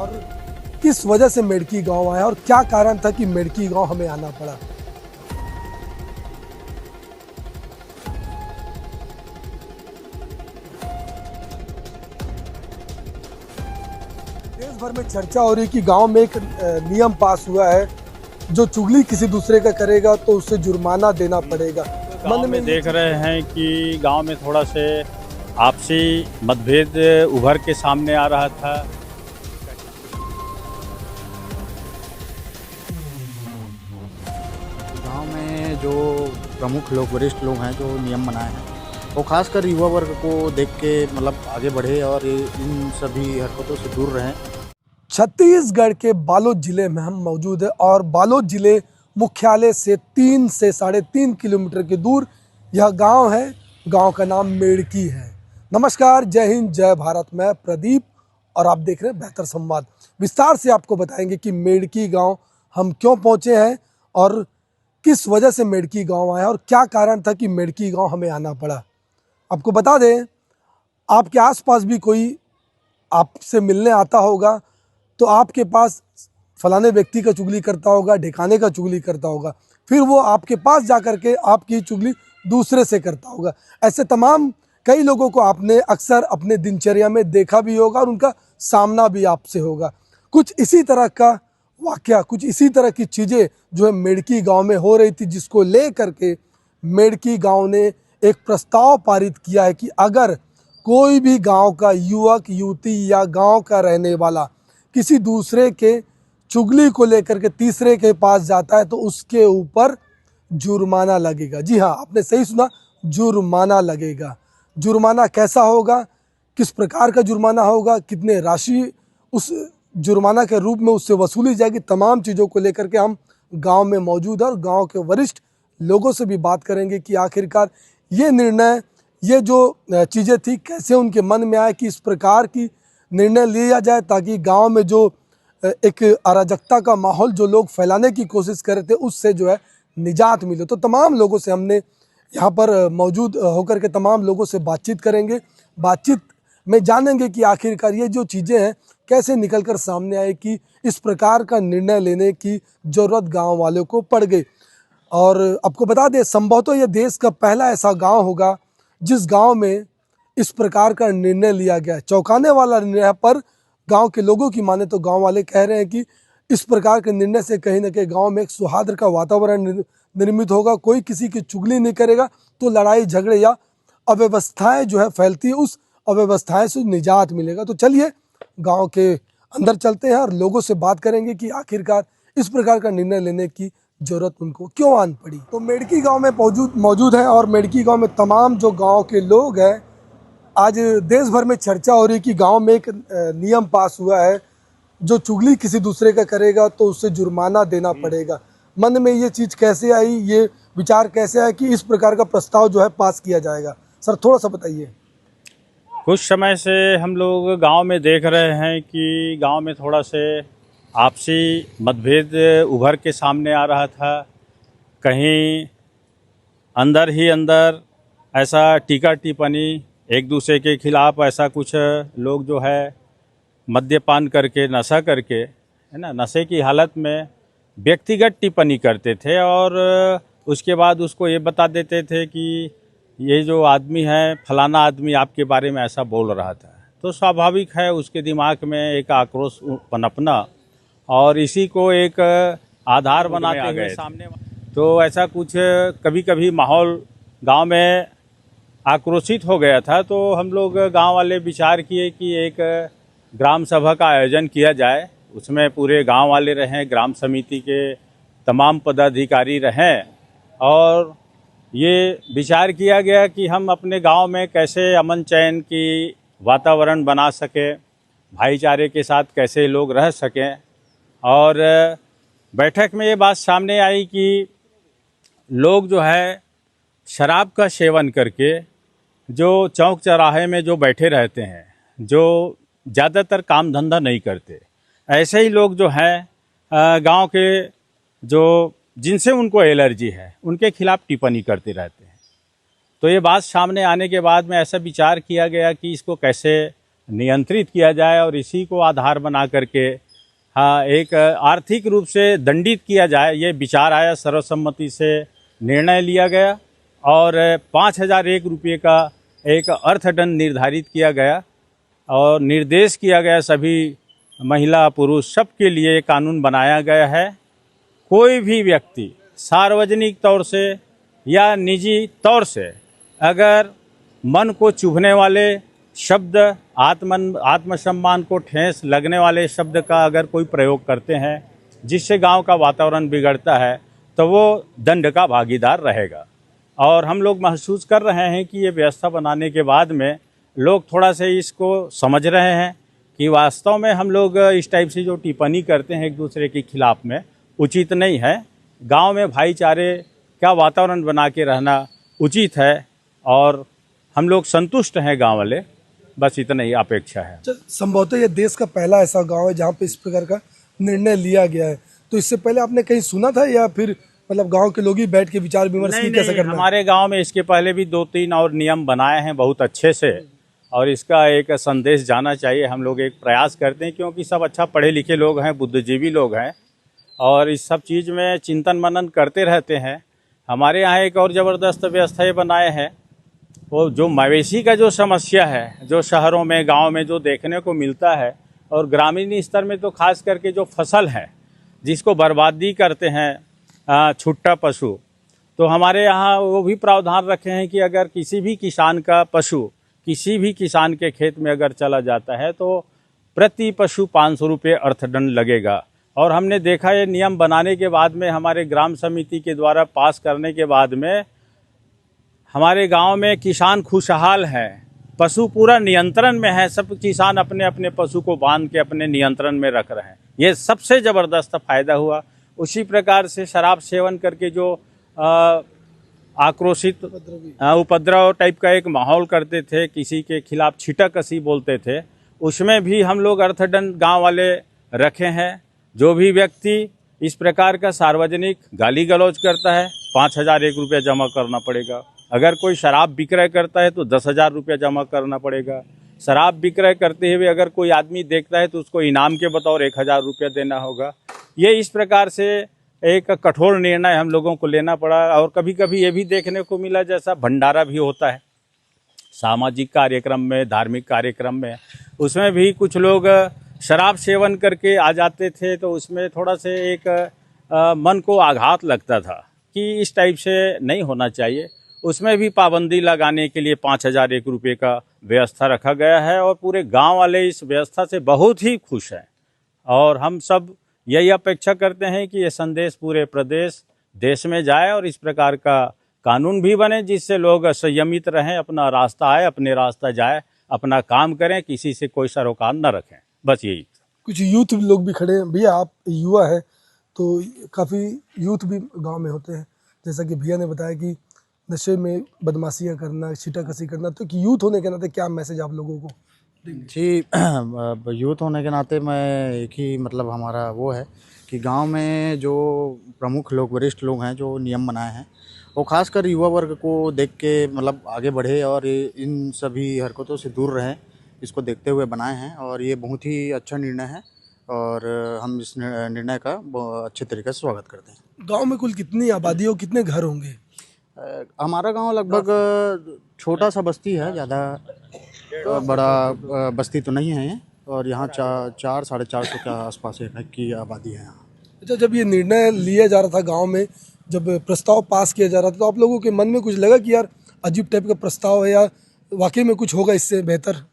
और किस वजह से मेडकी गांव आया और क्या कारण था कि मेडकी गांव हमें आना पड़ा। देश भर में चर्चा हो रही कि गांव में एक नियम पास हुआ है, जो चुगली किसी दूसरे का करेगा तो उसे जुर्माना देना पड़ेगा। गांव में देख रहे हैं कि गांव में थोड़ा से आपसी मतभेद उभर के सामने आ रहा था। गांव में जो प्रमुख लोग, वरिष्ठ लोग हैं जो नियम बनाए हैं, वो खासकर युवा वर्ग को देख के मतलब आगे बढ़े और इन सभी हरकतों से दूर रहें। छत्तीसगढ़ के बालोद जिले में हम मौजूद है और बालोद जिले मुख्यालय से 3 से 3.5 किलोमीटर की दूर यह गांव है। गांव का नाम मेडकी है। नमस्कार, जय हिंद, जय भारत। मैं प्रदीप और आप देख रहे हैं बेहतर संवाद। विस्तार से आपको बताएंगे कि मेडकी गांव हम क्यों पहुंचे हैं और किस वजह से मेडकी गांव आया और क्या कारण था कि मेडकी गांव हमें आना पड़ा। आपको बता दें, आपके आसपास भी कोई आपसे मिलने आता होगा तो आपके पास फलाने व्यक्ति का चुगली करता होगा, ढिकाने का चुगली करता होगा, फिर वो आपके पास जा कर के आपकी चुगली दूसरे से करता होगा। ऐसे तमाम कई लोगों को आपने अक्सर अपने दिनचर्या में देखा भी होगा और उनका सामना भी आपसे होगा। कुछ इसी तरह का वाकया, कुछ इसी तरह की चीज़ें जो है मेडकी गांव में हो रही थी, जिसको ले करके मेडकी गांव ने एक प्रस्ताव पारित किया है कि अगर कोई भी गांव का युवक, युवती या गांव का रहने वाला किसी दूसरे के चुगली को लेकर के तीसरे के पास जाता है तो उसके ऊपर जुर्माना लगेगा। जी हाँ, आपने सही सुना, जुर्माना लगेगा। जुर्माना कैसा होगा, किस प्रकार का जुर्माना होगा, कितने राशि उस जुर्माना के रूप में उससे वसूली जाएगी, तमाम चीज़ों को लेकर के हम गांव में मौजूद है और गांव के वरिष्ठ लोगों से भी बात करेंगे कि आखिरकार ये निर्णय, ये जो चीज़ें थी, कैसे उनके मन में आए कि इस प्रकार की निर्णय लिया जाए ताकि गांव में जो एक अराजकता का माहौल जो लोग फैलाने की कोशिश कर रहे थे उससे जो है निजात मिले। तो तमाम लोगों से हमने यहाँ पर मौजूद होकर के तमाम लोगों से बातचीत करेंगे। बातचीत में जानेंगे कि आखिरकार ये जो चीज़ें हैं कैसे निकल कर सामने आए कि इस प्रकार का निर्णय लेने की ज़रूरत गाँव वालों को पड़ गई। और आपको बता दें, संभवतः यह देश का पहला ऐसा गाँव होगा जिस गाँव में इस प्रकार का निर्णय लिया गया। चौंकाने वाला निर्णय, पर गांव के लोगों की माने तो गांव वाले कह रहे हैं कि इस प्रकार के निर्णय से कहीं ना कहीं गांव में एक सौहार्द का वातावरण निर्मित होगा। कोई किसी की चुगली नहीं करेगा तो लड़ाई झगड़े या अव्यवस्थाएं जो है फैलती है, उस अव्यवस्थाएं से निजात मिलेगा। तो चलिए गाँव के अंदर चलते हैं और लोगों से बात करेंगे कि आखिरकार इस प्रकार का निर्णय लेने की जरूरत उनको क्यों आन पड़ी। तो मेडकी गाँव में मौजूद है और मेडकी गाँव में तमाम जो गाँव के लोग हैं, आज देश भर में चर्चा हो रही है कि गांव में एक नियम पास हुआ है, जो चुगली किसी दूसरे का करेगा तो उससे जुर्माना देना पड़ेगा। मन में ये चीज़ कैसे आई, ये विचार कैसे आया कि इस प्रकार का प्रस्ताव जो है पास किया जाएगा? सर थोड़ा सा बताइए। कुछ समय से हम लोग गांव में देख रहे हैं कि गांव में थोड़ा से आपसी मतभेद उभर के सामने आ रहा था। कहीं अंदर ही अंदर ऐसा टीका टिप्पणी, एक दूसरे के खिलाफ ऐसा कुछ लोग जो है मद्यपान करके, नशा करके, है ना, नशे की हालत में व्यक्तिगत टिप्पणी करते थे और उसके बाद उसको ये बता देते थे कि ये जो आदमी है, फलाना आदमी आपके बारे में ऐसा बोल रहा था। तो स्वाभाविक है उसके दिमाग में एक आक्रोश पनपना और इसी को एक आधार बनाते हुए सामने। तो ऐसा कुछ कभी कभी माहौल गांव में आक्रोशित हो गया था। तो हम लोग गांव वाले विचार किए कि एक ग्राम सभा का आयोजन किया जाए, उसमें पूरे गांव वाले रहें, ग्राम समिति के तमाम पदाधिकारी रहें और ये विचार किया गया कि हम अपने गांव में कैसे अमन चैन की वातावरण बना सकें, भाईचारे के साथ कैसे लोग रह सकें। और बैठक में ये बात सामने आई कि लोग जो है शराब का सेवन करके जो चौक चौराहे में जो बैठे रहते हैं, जो ज़्यादातर काम धंधा नहीं करते, ऐसे ही लोग जो हैं गांव के जो जिनसे उनको एलर्जी है उनके खिलाफ टिप्पणी करते रहते हैं। तो ये बात सामने आने के बाद में ऐसा विचार किया गया कि इसको कैसे नियंत्रित किया जाए और इसी को आधार बना करके हाँ एक आर्थिक रूप से दंडित किया जाए, ये विचार आया। सर्वसम्मति से निर्णय लिया गया और 5,001 रुपये का एक अर्थदंड निर्धारित किया गया और निर्देश किया गया सभी महिला पुरुष सबके लिए ये कानून बनाया गया है। कोई भी व्यक्ति सार्वजनिक तौर से या निजी तौर से अगर मन को चुभने वाले शब्द, आत्मसम्मान को ठेस लगने वाले शब्द का अगर कोई प्रयोग करते हैं जिससे गांव का वातावरण बिगड़ता है तो वो दंड का भागीदार रहेगा। और हम लोग महसूस कर रहे हैं कि ये व्यवस्था बनाने के बाद में लोग थोड़ा से इसको समझ रहे हैं कि वास्तव में हम लोग इस टाइप से जो टिप्पणी करते हैं एक दूसरे के खिलाफ में उचित नहीं है। गांव में भाईचारे का वातावरण बना के रहना उचित है और हम लोग संतुष्ट हैं गांव वाले, बस इतना ही अपेक्षा है। संभवतः ये देश का पहला ऐसा गांव है जहाँ पे इस प्रकार का निर्णय लिया गया है। तो इससे पहले आपने कहीं सुना था या फिर मतलब गांव के लोग ही बैठ के विचार विमर्श की कैसे करना? हमारे गांव में इसके पहले भी 2-3 और नियम बनाए हैं बहुत अच्छे से और इसका एक संदेश जाना चाहिए। हम लोग एक प्रयास करते हैं क्योंकि सब अच्छा पढ़े लिखे लोग हैं, बुद्धिजीवी लोग हैं और इस सब चीज़ में चिंतन मनन करते रहते हैं। हमारे यहाँ एक और ज़बरदस्त व्यवस्था ये बनाए हैं, वो जो मवेशी का जो समस्या है जो शहरों में गांव में जो देखने को मिलता है और ग्रामीण स्तर में तो खास करके जो फसल है जिसको बर्बादी करते हैं छुट्टा पशु, तो हमारे यहाँ वो भी प्रावधान रखे हैं कि अगर किसी भी किसान का पशु किसी भी किसान के खेत में अगर चला जाता है तो प्रति पशु 500 रुपये अर्थदंड लगेगा। और हमने देखा ये नियम बनाने के बाद में हमारे ग्राम समिति के द्वारा पास करने के बाद में हमारे गांव में किसान खुशहाल हैं, पशु पूरा नियंत्रण में है। सब किसान अपने अपने पशु को बांध के अपने नियंत्रण में रख रहे हैं, ये सबसे ज़बरदस्त फ़ायदा हुआ। उसी प्रकार से शराब सेवन करके जो आक्रोशित उपद्रव टाइप का एक माहौल करते थे, किसी के खिलाफ छीटाकशी बोलते थे, उसमें भी हम लोग अर्थदंड गांव वाले रखे हैं। जो भी व्यक्ति इस प्रकार का सार्वजनिक गाली गलौज करता है 5,001 रुपया जमा करना पड़ेगा। अगर कोई शराब विक्रय करता है तो 10,000 रुपया जमा करना पड़ेगा। शराब विक्रय करते हुए अगर कोई आदमी देखता है तो उसको इनाम के बतौर 1,000 रुपया देना होगा। ये इस प्रकार से एक कठोर निर्णय हम लोगों को लेना पड़ा। और कभी कभी ये भी देखने को मिला जैसा भंडारा भी होता है सामाजिक कार्यक्रम में, धार्मिक कार्यक्रम में, उसमें भी कुछ लोग शराब सेवन करके आ जाते थे तो उसमें थोड़ा से एक मन को आघात लगता था कि इस टाइप से नहीं होना चाहिए। उसमें भी पाबंदी लगाने के लिए 5,001 रुपये का व्यवस्था रखा गया है और पूरे गांव वाले इस व्यवस्था से बहुत ही खुश हैं। और हम सब यही अपेक्षा करते हैं कि ये संदेश पूरे प्रदेश देश में जाए और इस प्रकार का कानून भी बने जिससे लोग संयमित रहें, अपना रास्ता आए, अपने रास्ता जाए, अपना काम करें, किसी से कोई सरोकार न रखें। बस यही। कुछ यूथ लोग भी खड़े हैं। भैया आप युवा है तो काफ़ी यूथ भी गांव में होते हैं, जैसा कि भैया ने बताया कि नशे में बदमाशियां करना, छीटाकशी करना, तो कि यूथ होने के नाते क्या मैसेज आप लोगों को? जी यूथ होने के नाते मैं एक ही मतलब हमारा वो है कि गांव में जो प्रमुख लोग, वरिष्ठ लोग हैं जो नियम बनाए हैं वो खासकर युवा वर्ग को देख के मतलब आगे बढ़े और इन सभी हरकतों से दूर रहें, इसको देखते हुए बनाए हैं। और ये बहुत ही अच्छा निर्णय है और हम इस निर्णय का अच्छे तरीके से स्वागत करते हैं। गांव में कुल कितनी आबादी और कितने घर होंगे? हमारा गांव लगभग छोटा सा बस्ती है, ज़्यादा बड़ा बस्ती तो नहीं है ये। और यहाँ 400-450 के आसपास की आबादी है यहाँ। अच्छा, जब ये निर्णय लिया जा रहा था गांव में, जब प्रस्ताव पास किया जा रहा था तो आप लोगों के मन में कुछ लगा कि यार अजीब टाइप का प्रस्ताव है या वाकई में कुछ होगा इससे बेहतर?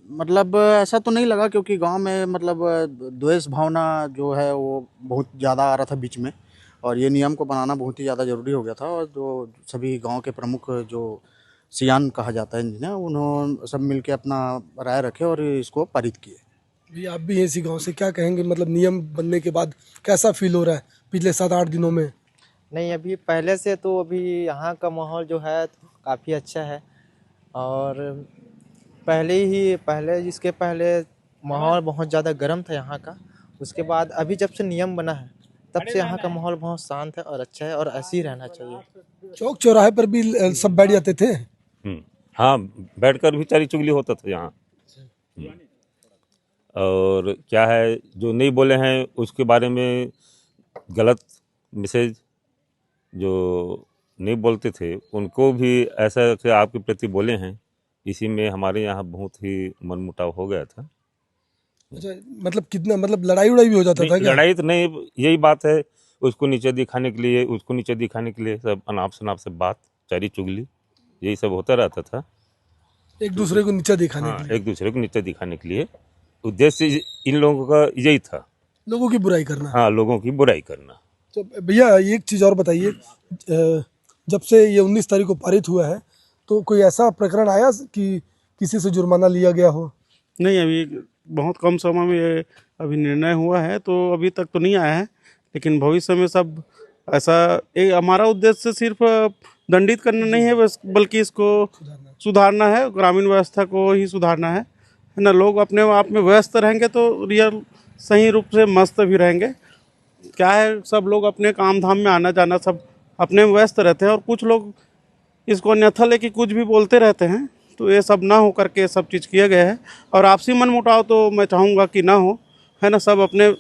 मतलब ऐसा तो नहीं लगा क्योंकि गांव में मतलब द्वेष भावना जो है वो बहुत ज़्यादा आ रहा था बीच में और ये नियम को बनाना बहुत ही ज़्यादा ज़रूरी हो गया था। और जो सभी गांव के प्रमुख जो सियान कहा जाता है जिन्हें, उन्होंने सब मिलके अपना राय रखे और इसको पारित किए। भी आप भी इसी गांव से क्या कहेंगे, मतलब नियम बनने के बाद कैसा फील हो रहा है पिछले 7-8 दिनों में? नहीं, अभी पहले से तो अभी यहाँ का माहौल जो है तो काफ़ी अच्छा है। और इसके पहले माहौल बहुत ज़्यादा गर्म था यहाँ का। उसके बाद अभी जब से नियम बना है तब से यहाँ का माहौल बहुत शांत है और अच्छा है और ऐसे ही रहना चाहिए। चौक चौराहे पर भी सब बैठ जाते थे? हाँ, बैठकर भी चारी चुगली होता था यहाँ। और क्या है जो नहीं बोले हैं उसके बारे में गलत मैसेज जो नहीं बोलते थे उनको भी ऐसा कि आपके प्रति बोले हैं, इसी में हमारे यहाँ बहुत ही मनमुटाव हो गया था। अच्छा, मतलब कितना, मतलब लड़ाई उड़ाई भी हो जाता था नहीं, क्या? लड़ाई तो नहीं, यही बात है, उसको नीचे दिखाने के लिए उसको नीचे दिखाने के लिए सब अनाप शनाप से बात, चारी चुगली, यही सब होता रहता था। एक दूसरे को नीचा दिखाने हाँ, के लिए, एक दूसरे को नीचे दिखाने के लिए उद्देश्य इन लोगों का यही था। लोगों की बुराई करना। हाँ, लोगों की बुराई करना। तो भैया एक चीज़ और बताइए, जब से ये 19 तारीख को पारित हुआ है तो कोई ऐसा प्रकरण आया कि किसी से जुर्माना लिया गया हो? नहीं, अभी बहुत कम समय में ये अभी निर्णय हुआ है, तो अभी तक तो नहीं आया है, लेकिन भविष्य में सब ऐसा एक हमारा उद्देश्य सिर्फ दंडित करना नहीं है बस, बल्कि इसको सुधारना है, ग्रामीण व्यवस्था को ही सुधारना है ना। लोग अपने आप में व्यस्त रहेंगे तो रियल सही रूप से मस्त भी रहेंगे। क्या है, सब लोग अपने काम धाम में आना जाना सब अपने में व्यस्त रहते हैं, और कुछ लोग इसको अन्यथा लेके कुछ भी बोलते रहते हैं। तो ये सब ना हो करके सब चीज़ किया गया है, और आपसी मनमुटाव तो मैं चाहूँगा कि ना हो, है ना। सब अपने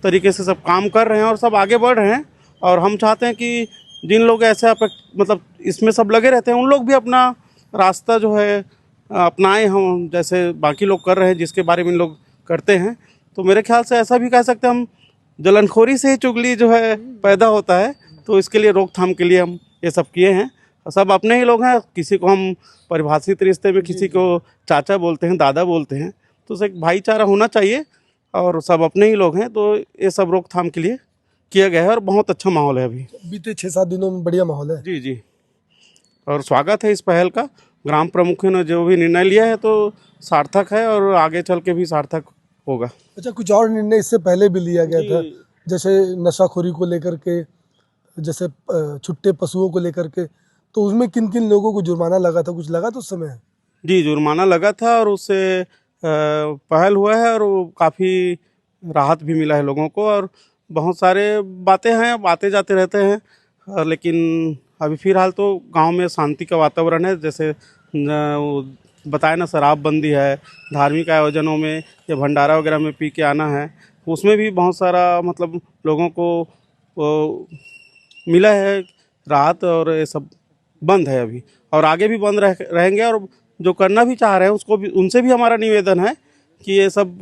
तरीके से सब काम कर रहे हैं और सब आगे बढ़ रहे हैं, और हम चाहते हैं कि जिन लोग ऐसे मतलब इसमें सब लगे रहते हैं उन लोग भी अपना रास्ता जो है अपनाएं, हम जैसे बाकी लोग कर रहे हैं जिसके बारे में इन लोग करते हैं। तो मेरे ख्याल से ऐसा भी कह सकते हैं हम, जलनखोरी से ही चुगली जो है पैदा होता है, तो इसके लिए रोकथाम के लिए हम ये सब किए हैं। सब अपने ही लोग हैं, किसी को हम परिभाषित रिश्ते में किसी को चाचा बोलते हैं, दादा बोलते हैं, तो उसे एक भाईचारा होना चाहिए, और सब अपने ही लोग हैं, तो ये सब रोकथाम के लिए किया गया है, और बहुत अच्छा माहौल है अभी। बीते 6-7 दिनों में बढ़िया माहौल है। जी जी, और स्वागत है इस पहल का। ग्राम प्रमुखों ने जो भी निर्णय लिया है तो सार्थक है, और आगे चल के भी सार्थक होगा। अच्छा, कुछ और निर्णय इससे पहले भी लिया गया था, जैसे नशाखोरी को लेकर के, जैसे छुट्टे पशुओं को लेकर के, तो उसमें किन किन लोगों को जुर्माना लगा था, कुछ लगा तो उस समय? जी, जुर्माना लगा था, और उससे पहल हुआ है, और वो काफ़ी राहत भी मिला है लोगों को, और बहुत सारे बातें हैं, आते जाते रहते हैं, लेकिन अभी फ़िलहाल तो गांव में शांति का वातावरण है। जैसे वो बताया ना, शराबबंदी है, धार्मिक आयोजनों में या भंडारा वगैरह में पी के आना है, उसमें भी बहुत सारा मतलब लोगों को मिला है राहत, और ये सब बंद है अभी, और आगे भी बंद रहेंगे। और जो करना भी चाह रहे हैं उसको भी, उनसे भी हमारा निवेदन है कि ये सब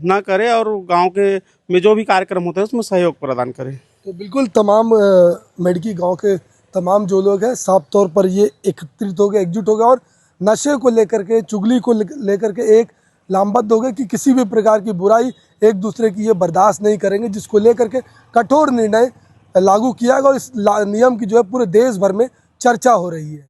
ना करें, और गांव के में जो भी कार्यक्रम होते हैं उसमें सहयोग प्रदान करें। तो बिल्कुल तमाम मेडकी गांव के तमाम जो लोग हैं साफ तौर पर ये एकत्रित हो गए, एकजुट हो गए, और नशे को लेकर के, चुगली को लेकर के एक लामबद्ध हो गए कि किसी भी प्रकार की बुराई एक दूसरे की ये बर्दाश्त नहीं करेंगे, जिसको लेकर के कठोर निर्णय लागू किया गया, और इस नियम की जो है पूरे देश भर में चर्चा हो रही है।